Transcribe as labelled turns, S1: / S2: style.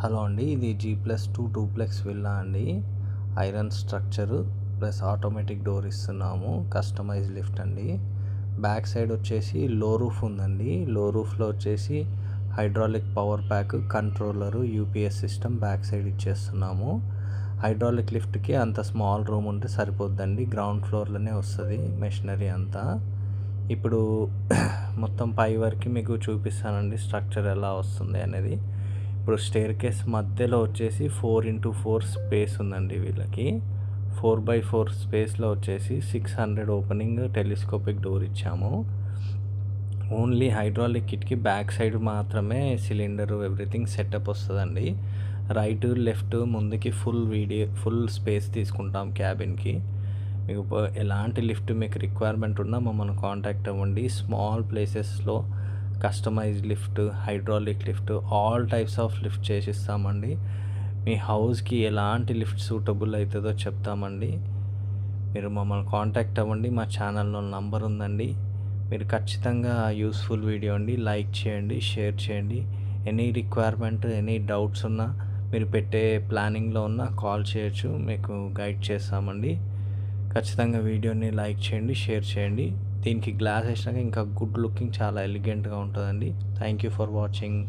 S1: Hello అండి, ఇది G+2 duplex villa అండి. Iron structure plus automatic door ఇస్తున్నాము. కస్టమైజ్ లిఫ్ట్ అండి. బ్యాక్ సైడ్ వచ్చేసి లో రూఫ్ ఉందండి. లో రూఫ్లో వచ్చేసి hydraulic power pack, controller, UPS system back side ఇచ్చేస్తున్నాము. హైడ్రాలిక్ లిఫ్ట్కి అంత స్మాల్ రూమ్ ఉంటే సరిపోద్దండి. గ్రౌండ్ ఫ్లోర్లోనే వస్తుంది మెషినరీ అంతా. ఇప్పుడు మొత్తం పై వరకు మీకు చూపిస్తానండి స్ట్రక్చర్ ఎలా వస్తుంది అనేది. ఇప్పుడు స్టేర్ కేస్ మధ్యలో వచ్చేసి 4x4 స్పేస్ ఉందండి. వీళ్ళకి 4x4 స్పేస్లో వచ్చేసి 600 ఓపెనింగ్ టెలిస్కోపిక్ డోర్ ఇచ్చాము. ఓన్లీ హైడ్రాలిక్ కిట్కి బ్యాక్ సైడ్ మాత్రమే సిలిండరు ఎవ్రీథింగ్ సెటప్ వస్తుందండి. రైట్ లెఫ్ట్ ముందుకి ఫుల్ స్పేస్ తీసుకుంటాం క్యాబిన్కి. మీకు ఎలాంటి లిఫ్ట్ మీకు రిక్వైర్మెంట్ ఉన్నా మమ్మల్ని కాంటాక్ట్ అవ్వండి. స్మాల్ ప్లేసెస్లో customise lift, hydraulic lift, all types of lift చేసిస్తామండి. మీ హౌస్కి ఎలాంటి లిఫ్ట్ సూటబుల్ అవుతుందో చెప్తామండి. మీరు మమ్మల్ని కాంటాక్ట్ అవ్వండి. మా ఛానల్లో నంబర్ ఉందండి. మీరు ఖచ్చితంగా యూస్ఫుల్ వీడియో అండి. లైక్ చేయండి, షేర్ చేయండి. ఎనీ రిక్వైర్మెంట్, ఎనీ డౌట్స్ ఉన్నా మీరు పెట్టే ప్లానింగ్లో ఉన్న కాల్ చేయొచ్చు. మీకు గైడ్ చేస్తామండి. ఖచ్చితంగా వీడియోని లైక్ చేయండి, షేర్ చేయండి. దీనికి గ్లాస్ వేసినాక ఇంకా గుడ్ లుకింగ్ చాలా ఎలిగెంట్గా ఉంటుందండి. Thank you for watching.